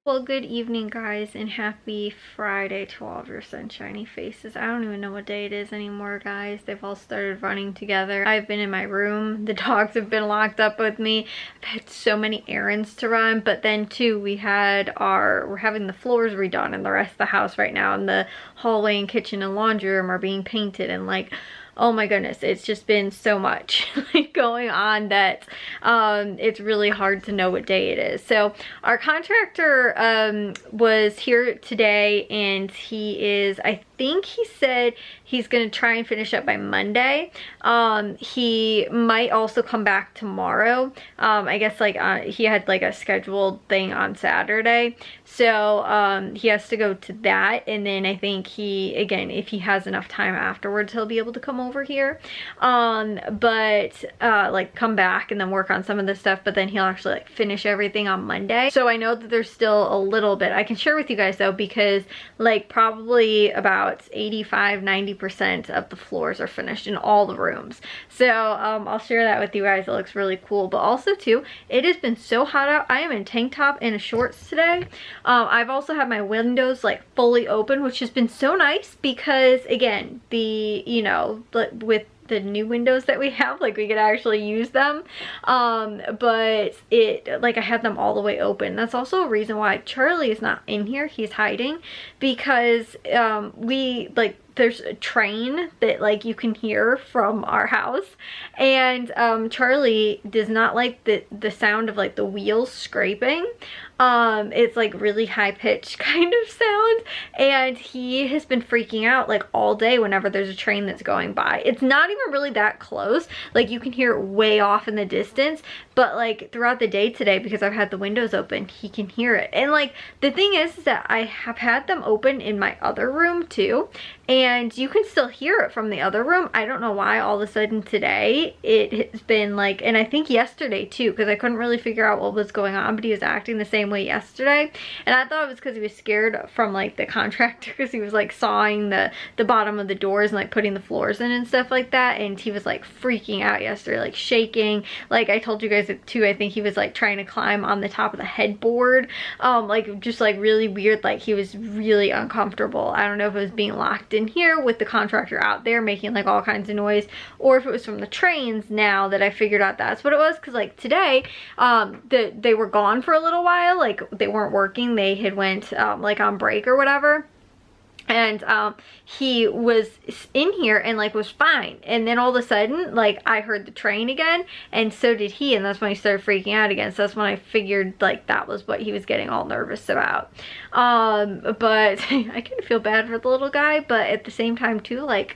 Well, good evening, guys, and happy Friday to all of your sunshiny faces. I don't even know what day it is anymore, guys. They've all started running together. I've been in my room. The dogs have been locked up with me. I've had so many errands to run, but then too, we're having the floors redone in the rest of the house right now, and the hallway and kitchen and laundry room are being painted, and like, oh my goodness, it's just been so much like going on that it's really hard to know what day it is. So our contractor was here today, and I think he said he's gonna try and finish up by Monday. He might also come back tomorrow. I guess he had like a scheduled thing on Saturday, so he has to go to that, and then I think if he has enough time afterwards, he'll be able to come over here, like come back and then work on some of the stuff, but then he'll actually like finish everything on Monday. So I know that there's still a little bit I can share with you guys though, because like probably about 85-90% of the floors are finished in all the rooms. So I'll share that with you guys. It looks really cool. But also too, it has been so hot out. I am in tank top and shorts today. I've also had my windows like fully open, which has been so nice because again, with the new windows that we have, like we could actually use them, but I had them all the way open. That's also a reason why Charlie is not in here. He's hiding because there's a train that like you can hear from our house, and Charlie does not like the sound of like the wheels scraping. It's like really high-pitched kind of sound, and he has been freaking out like all day whenever there's a train that's going by. It's not even really that close, like you can hear it way off in the distance, but like throughout the day today, because I've had the windows open, he can hear it. And like the thing is that I have had them open in my other room too, and you can still hear it from the other room. I don't know why all of a sudden today it has been like, and I think yesterday too, because I couldn't really figure out what was going on, but he was acting the same way yesterday, and I thought it was because he was scared from like the contractor, because he was like sawing the bottom of the doors and like putting the floors in and stuff like that, and he was like freaking out yesterday, like shaking. Like I told you guys too, I think he was like trying to climb on the top of the headboard, like just like really weird, like he was really uncomfortable. I don't know if it was being locked in here with the contractor out there making like all kinds of noise, or if it was from the trains, now that I figured out that's what it was. Because like today they were gone for a little while, like they weren't working, they had went like on break or whatever, and he was in here and like was fine, and then all of a sudden like I heard the train again, and so did he, and that's when he started freaking out again. So that's when I figured like that was what he was getting all nervous about. But I kind of feel bad for the little guy, but at the same time too, like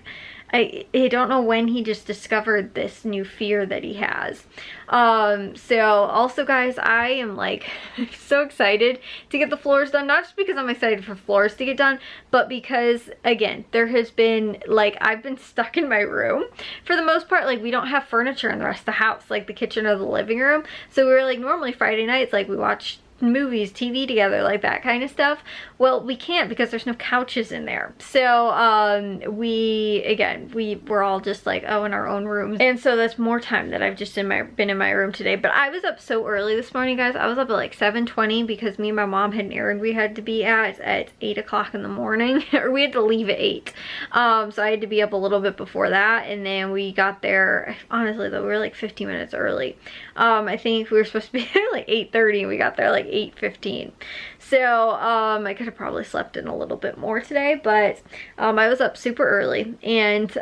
I don't know when he just discovered this new fear that he has. So also guys, I am like so excited to get the floors done, not just because I'm excited for floors to get done, but because again, there has been like, I've been stuck in my room for the most part. Like we don't have furniture in the rest of the house, like the kitchen or the living room. So we were like, normally Friday nights, like we watch movies, TV together, like that kind of stuff. Well, we can't because there's no couches in there. So we're all just like, oh, in our own rooms. And so that's more time that I've just been in my room today. But I was up so early this morning, guys. I was up at like 7:20 because me and my mom had an errand we had to be at 8 o'clock in the morning, or we had to leave at 8. So I had to be up a little bit before that, and then we got there, honestly though, we were like 15 minutes early. I think we were supposed to be there like 8:30, and we got there like 8:15. So I could have probably slept in a little bit more today, but I was up super early, and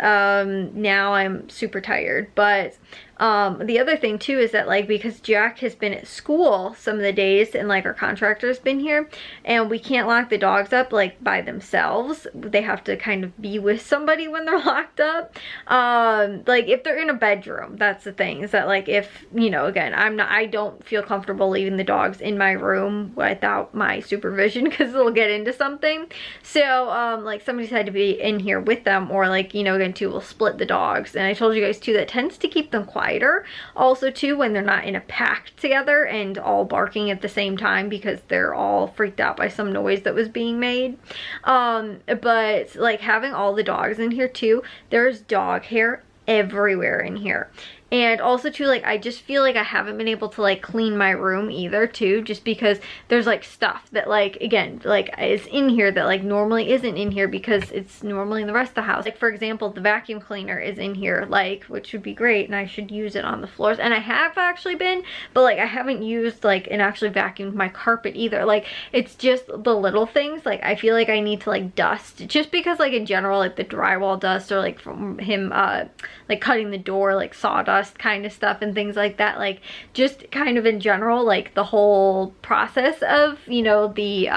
now I'm super tired. But the other thing too is that like, because Jack has been at school some of the days, and like our contractor's been here, and we can't lock the dogs up like by themselves. They have to kind of be with somebody when they're locked up. Like if they're in a bedroom, that's the thing, is that like if, you know, again, I don't feel comfortable leaving the dogs in my room without my supervision, because they'll get into something. So like somebody's had to be in here with them, or like, you know, again too, we'll split the dogs. And I told you guys too, that tends to keep them quieter also too when they're not in a pack together and all barking at the same time, because they're all freaked out by some noise that was being made. But like having all the dogs in here too, there's dog hair everywhere in here. And also too, like, I just feel like I haven't been able to like clean my room either too, just because there's like stuff that like, again, like is in here that like normally isn't in here because it's normally in the rest of the house. Like for example, the vacuum cleaner is in here, like, which would be great, and I should use it on the floors, and I have actually been, but like I haven't used like and actually vacuumed my carpet either. Like it's just the little things. Like I feel like I need to like dust, just because like in general, like the drywall dust, or like from him like cutting the door, like sawdust kind of stuff and things like that, like just kind of in general, like the whole process of, you know, the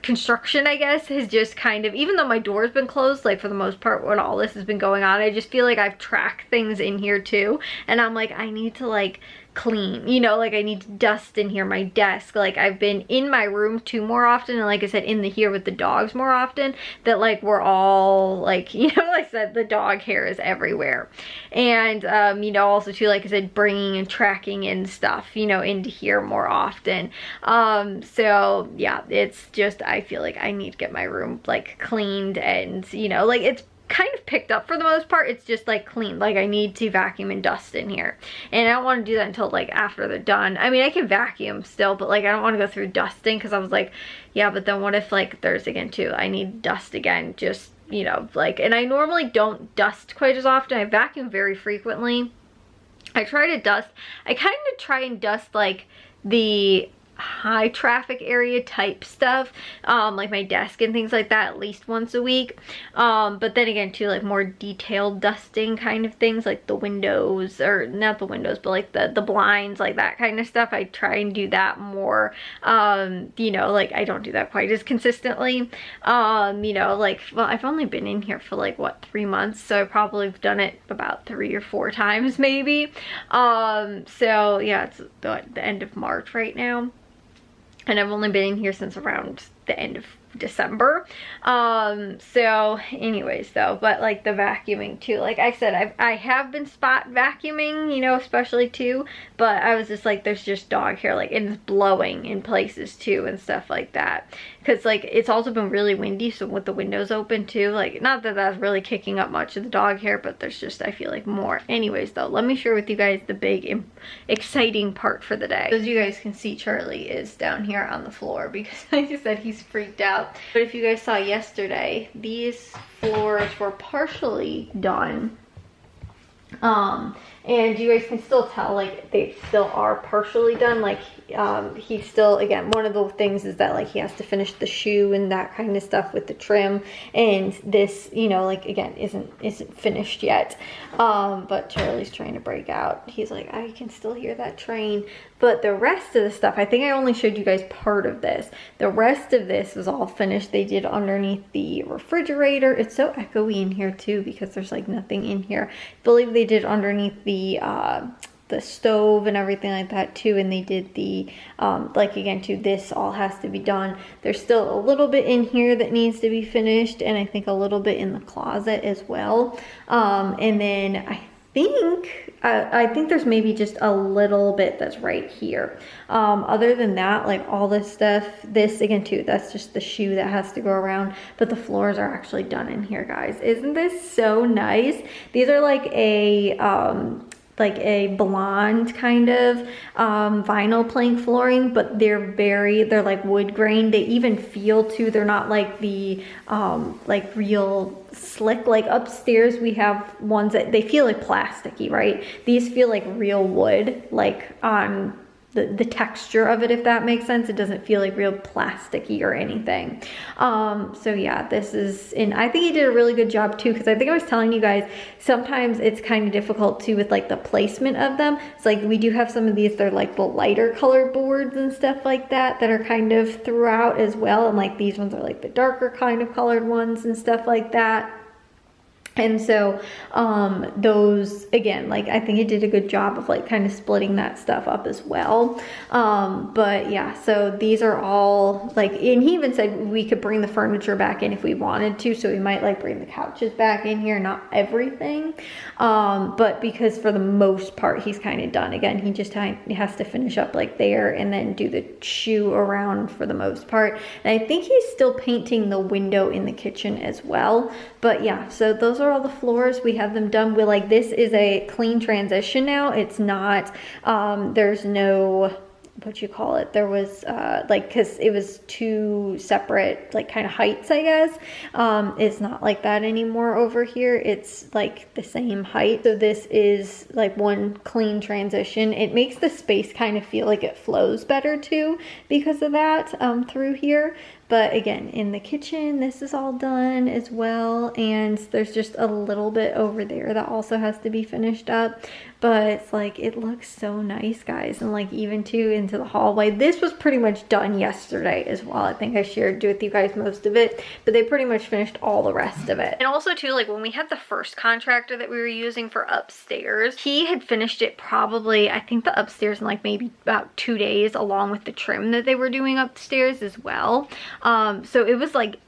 construction, I guess, has just kind of, even though my door's been closed, like for the most part when all this has been going on, I just feel like I've tracked things in here too, and I'm like, I need to like clean, you know, like I need to dust in here, my desk. Like I've been in my room too more often, and like I said, in the here with the dogs more often, that like we're all like, you know, like I said, the dog hair is everywhere. And you know, also too, like I said, bringing and tracking in stuff, you know, into here more often. So yeah, it's just, I feel like I need to get my room like cleaned, and you know, like it's kind of picked up for the most part. It's just like clean. Like I need to vacuum and dust in here, and I don't want to do that until like after they're done. I mean, I can vacuum still, but like I don't want to go through dusting, because I was like, yeah, but then what if like there's again too, I need dust again, just, you know, like, and I normally don't dust quite as often. I vacuum very frequently. I try to dust, I kind of try and dust like the high traffic area type stuff, like my desk and things like that, at least once a week. But then again too, like more detailed dusting kind of things, like the windows, or not the windows, but like the blinds, like that kind of stuff, I try and do that more. You know, like I don't do that quite as consistently. You know, like, well, I've only been in here for like what, 3 months, so I probably have done it about 3 or 4 times maybe. So yeah, it's the end of March right now, and I've only been in here since around the end of December. So anyways though, but like the vacuuming too, like I said, I have been spot vacuuming, you know, especially too, but I was just like, there's just dog hair, like, and it's blowing in places too and stuff like that, because like it's also been really windy, so with the windows open too, like, not that that's really kicking up much of the dog hair, but there's just, I feel like, more. Anyways though, let me share with you guys the big exciting part for the day. As you guys can see, Charlie is down here on the floor because like I said, he's freaked out. But if you guys saw yesterday, these floors were partially done, and you guys can still tell like they still are partially done. Like he's still, again, one of the things is that like he has to finish the shoe and that kind of stuff with the trim, and this, you know, like again isn't finished yet. But Charlie's trying to break out. He's like, I can still hear that train. But the rest of the stuff, I think I only showed you guys part of this. The rest of this was all finished. They did underneath the refrigerator. It's so echoey in here too because there's like nothing in here. I believe they did underneath the stove and everything like that too, and they did the like again too, this all has to be done. There's still a little bit in here that needs to be finished, and I think a little bit in the closet as well. And then I think there's maybe just a little bit that's right here. Other than that, like all this stuff, this again too, that's just the shoe that has to go around, but the floors are actually done in here, guys. Isn't this so nice? These are like a blonde kind of vinyl plank flooring, but they're like wood grain. They even feel too, they're not like the like real slick. Like upstairs we have ones that they feel like plasticky, right? These feel like real wood, like on the texture of it, if that makes sense. It doesn't feel like real plasticky or anything. So yeah, this is, and I think he did a really good job too, because I think I was telling you guys, sometimes it's kind of difficult too with like the placement of them. It's like we do have some of these, they're like the lighter colored boards and stuff like that are kind of throughout as well, and like these ones are like the darker kind of colored ones and stuff like that. And so those, again, like I think he did a good job of like kind of splitting that stuff up as well. But yeah, so these are all like, and he even said we could bring the furniture back in if we wanted to, so we might like bring the couches back in here, not everything, but because for the most part he's kind of done. Again, he just has to finish up like there and then do the shoe around for the most part. And I think he's still painting the window in the kitchen as well. But yeah, so those those are all the floors. We have them done. We like, this is a clean transition now. It's not, there's no, what you call it, there was like, because it was two separate like kind of heights, I guess. It's not like that anymore over here. It's like the same height. So this is like one clean transition. It makes the space kind of feel like it flows better too because of that through here. But again, in the kitchen, this is all done as well. And there's just a little bit over there that also has to be finished up. But it's like, it looks so nice, guys. And like even too into the hallway. This was pretty much done yesterday as well. I think I shared with you guys most of it. But they pretty much finished all the rest of it. And also too, like when we had the first contractor that we were using for upstairs, he had finished it probably, I think the upstairs in like maybe about 2 days, along with the trim that they were doing upstairs as well. So it was like,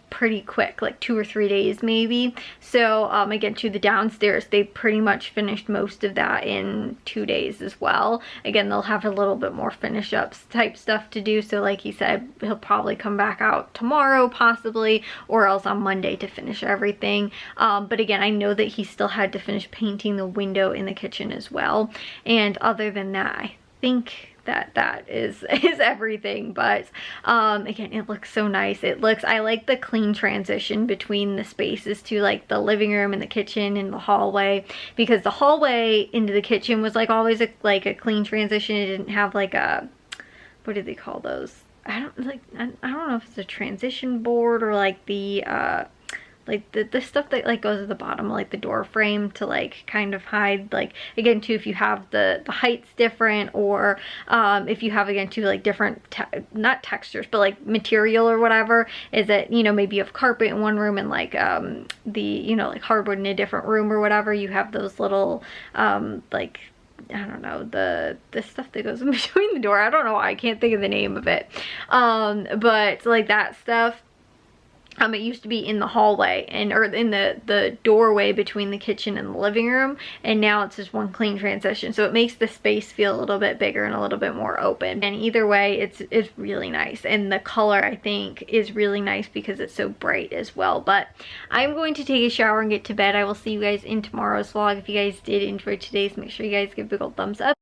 pretty quick, like 2 or 3 days maybe. So again, to the downstairs, they pretty much finished most of that in 2 days as well. Again, they'll have a little bit more finish ups type stuff to do. So like he said, he'll probably come back out tomorrow possibly, or else on Monday to finish everything. But again, I know that he still had to finish painting the window in the kitchen as well. And other than that, I think that is everything. But again, it looks so nice. I like the clean transition between the spaces to like the living room and the kitchen and the hallway, because the hallway into the kitchen was like always a clean transition. It didn't have like a, what do they call those, I don't know if it's a transition board or like the like the stuff that like goes at the bottom, like the door frame, to like kind of hide, like again too, if you have the heights different, or if you have again too like different not textures but like material or whatever, is that, you know, maybe you have carpet in one room and like the, you know, like hardwood in a different room or whatever, you have those little like, I don't know, the stuff that goes in between the door. I don't know why I can't think of the name of it, but like that stuff. It used to be in the hallway or in the doorway between the kitchen and the living room, and now it's just one clean transition. So it makes the space feel a little bit bigger and a little bit more open. And either way, it's really nice. And the color, I think, is really nice because it's so bright as well. But I'm going to take a shower and get to bed. I will see you guys in tomorrow's vlog. If you guys did enjoy today's, make sure you guys give a big old thumbs up.